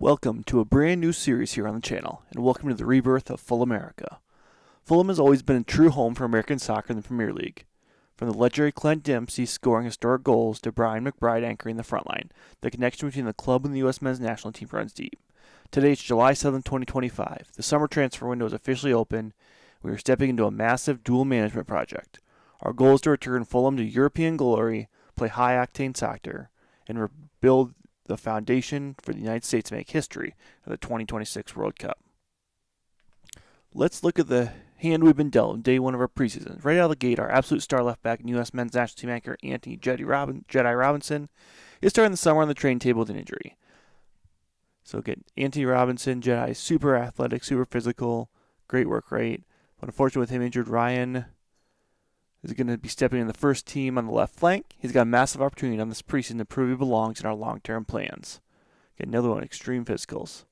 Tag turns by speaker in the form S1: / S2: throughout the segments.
S1: Welcome to a brand new series here on the channel, and welcome to the rebirth of Fulhamerica. Fulham has always been a true home for American soccer in the Premier League. From the legendary Clint Dempsey scoring historic goals to Brian McBride anchoring the frontline, the connection between the club and the U.S. men's national team runs deep. Today is July 7, 2025. The summer transfer window is officially open. We are stepping into a massive dual management project. Our goal is to return Fulham to European glory, play high-octane soccer, and rebuild the foundation for the United States to make history of the 2026 World Cup. Let's look at the hand we've been dealt in day one of our preseason. Right out of the gate, our absolute star left back and U.S. men's national team anchor Anthony Jedi Robinson is starting the summer on the training table with an injury. So again, Anthony Robinson, Jedi, super athletic, super physical, great work rate. But unfortunately with him injured, Ryan is going to be stepping in the first team on the left flank. He's got a massive opportunity on this preseason to prove he belongs in our long-term plans. Again, another one, extreme physicals.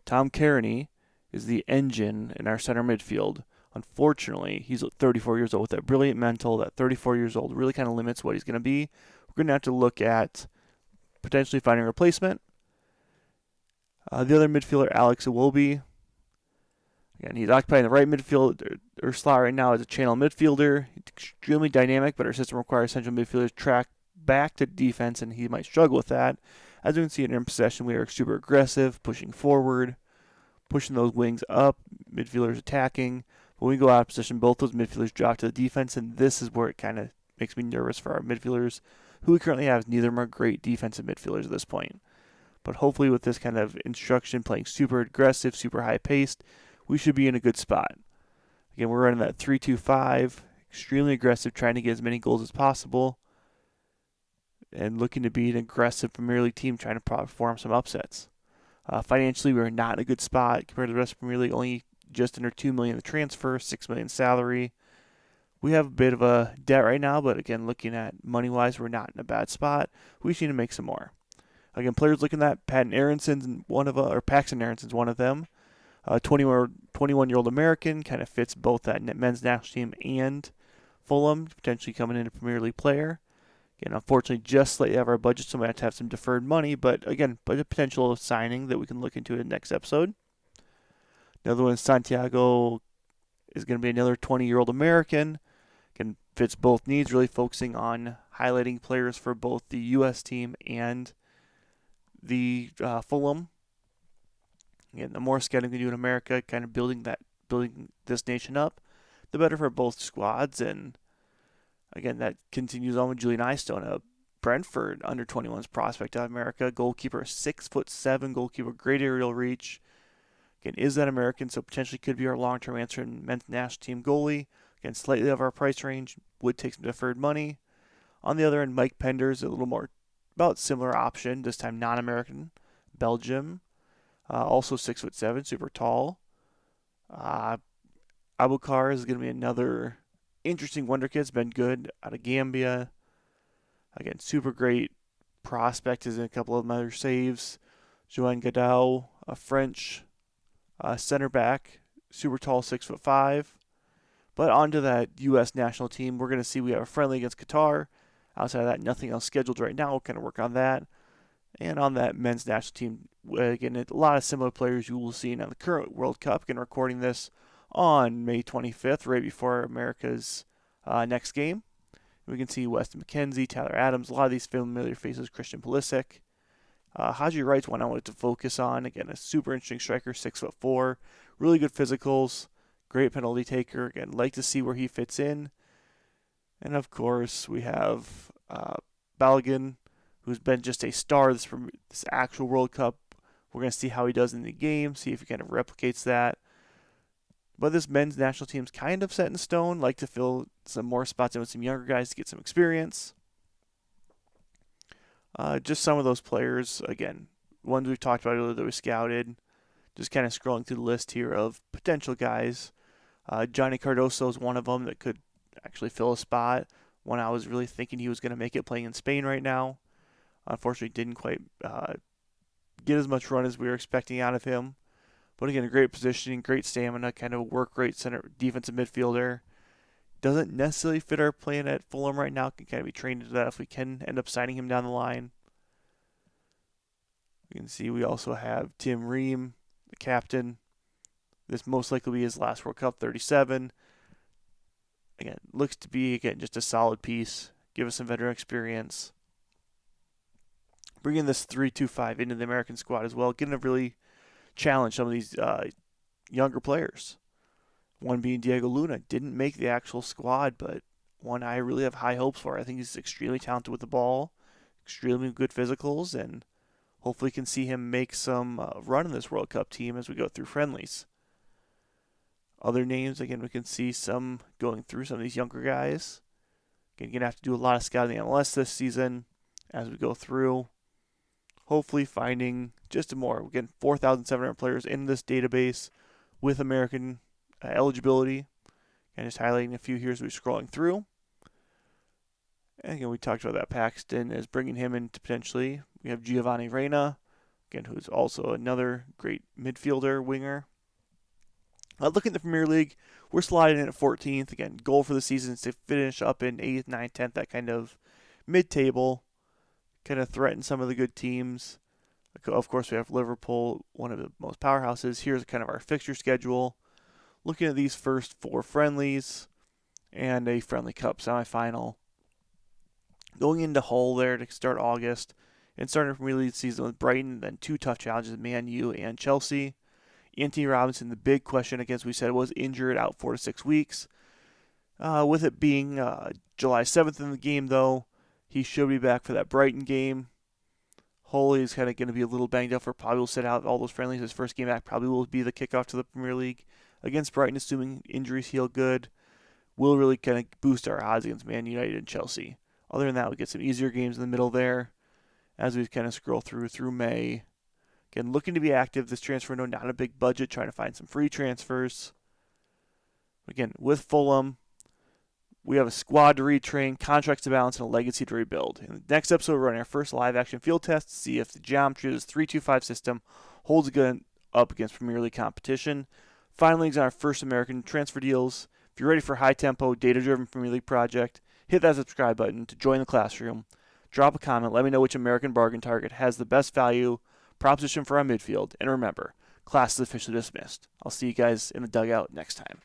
S1: Tom Kearney is the engine in our center midfield. Unfortunately, he's 34 years old. With that brilliant mental, that 34 years old really kind of limits what he's going to be. We're going to have to look at potentially finding a replacement. The other midfielder, Alex Iwobi. Again, he's occupying the right midfield or slot right now as a channel midfielder. He's extremely dynamic, but our system requires central midfielders to track back to defense, and he might struggle with that. As you can see in possession, we are super aggressive, pushing forward, pushing those wings up, midfielders attacking. When we go out of position, both those midfielders drop to the defense, and this is where it kind of makes me nervous for our midfielders, who we currently have. Neither of them are great defensive midfielders at this point. But hopefully with this kind of instruction, playing super aggressive, super high-paced, we should be in a good spot. Again, we're running that 3-2-5, extremely aggressive, trying to get as many goals as possible, and looking to be an aggressive Premier League team, trying to perform some upsets. Financially, we're not in a good spot compared to the rest of the Premier League, only just under $2 million in the transfer, $6 million salary. We have a bit of a debt right now, but again, looking at money-wise, we're not in a bad spot. We just need to make some more. Again, players looking at Paxton Aaronson's one of them. 21-year-old American, kind of fits both that men's national team and Fulham, potentially coming in a Premier League player. Again, unfortunately, just slightly over our budget, so we have to have some deferred money, but again, a potential signing that we can look into in the next episode. Another one is Santiago, is going to be another 20-year-old American. Again, fits both needs, really focusing on highlighting players for both the U.S. team and the Fulham. Again, the more scouting we do in America, kind of building this nation up, the better for both squads. And again, that continues on with Julian Eystone, a Brentford under 21's prospect out of America, goalkeeper, 6'7" goalkeeper, great aerial reach. Again, is that American, so potentially could be our long-term answer in men's national team goalie. Again, slightly of our price range, would take some deferred money. On the other end, Mike Penders, a little more about similar option, this time non-American, Belgium. Also 6'7", super tall. Abukar is going to be another interesting wonder kid. Has been good out of Gambia. Again, super great prospect. Is in a couple of other saves. Joan Gadao, a French center back, super tall, 6'5". But onto that U.S. national team, we're going to see we have a friendly against Qatar. Outside of that, nothing else scheduled right now. We'll kind of work on that. And on that men's national team, again, a lot of similar players you will see in the current World Cup. Again, recording this on May 25th, right before America's next game. We can see Weston McKenzie, Tyler Adams, a lot of these familiar faces, Christian Pulisic. Haji Wright's one I wanted to focus on. Again, a super interesting striker, 6'4", really good physicals, great penalty taker. Again, like to see where he fits in. And of course, we have Balogun, who's been just a star this actual World Cup. We're going to see how he does in the game, see if he kind of replicates that. But this men's national team's kind of set in stone. Like to fill some more spots in with some younger guys to get some experience. Just some of those players, again, ones we've talked about earlier that we scouted. Just kind of scrolling through the list here of potential guys. Johnny Cardoso is one of them that could actually fill a spot. One I was really thinking he was going to make it playing in Spain right now. Unfortunately, didn't quite get as much run as we were expecting out of him. But again, a great positioning, great stamina, kind of a work rate center defensive midfielder. Doesn't necessarily fit our plan at Fulham right now. Can kind of be trained into that if we can end up signing him down the line. You can see we also have Tim Ream, the captain. This most likely will be his last World Cup, 37. Again, looks to be, again, just a solid piece. Give us some veteran experience. Bringing this 3-2-5 into the American squad as well. Getting to really challenge some of these younger players. One being Diego Luna. Didn't make the actual squad, but one I really have high hopes for. I think he's extremely talented with the ball, extremely good physicals, and hopefully can see him make some run in this World Cup team as we go through friendlies. Other names, again, we can see some going through some of these younger guys. Again, you're going to have to do a lot of scouting in the MLS this season as we go through. Hopefully finding just more. Again, 4,700 players in this database with American eligibility. And just highlighting a few here as we're scrolling through. And again, we talked about that Paxton is bringing him into potentially. We have Giovanni Reyna, again, who's also another great midfielder, winger. Looking at the Premier League, we're sliding in at 14th. Again, goal for the season is to finish up in 8th, 9th, 10th, that kind of mid-table. Kind of threaten some of the good teams. Of course, we have Liverpool, one of the most powerhouses. Here's kind of our fixture schedule. Looking at these first 4 friendlies and a friendly cup semifinal. Going into Hull there to start August and starting Premier League season with Brighton, then 2 tough challenges, Man U and Chelsea. Anthony Robinson, the big question, again, as we said, was injured, out 4 to 6 weeks. With it being July 7th in the game, though, he should be back for that Brighton game. Hull is kind of going to be a little banged up, probably will sit out all those friendlies. His first game back probably will be the kickoff to the Premier League against Brighton, assuming injuries heal good. Will really kind of boost our odds against Man United and Chelsea. Other than that, we get some easier games in the middle there as we kind of scroll through May. Again, looking to be active this transfer window, not a big budget, trying to find some free transfers. Again, with Fulham, we have a squad to retrain, contracts to balance, and a legacy to rebuild. In the next episode, we're running our first live-action field test to see if the geometry of this 3-2-5 system holds good up against Premier League competition. Finally, is our first American transfer deals. If you're ready for high-tempo, data-driven Premier League project, hit that subscribe button to join the classroom. Drop a comment. Let me know which American bargain target has the best value proposition for our midfield. And remember, class is officially dismissed. I'll see you guys in the dugout next time.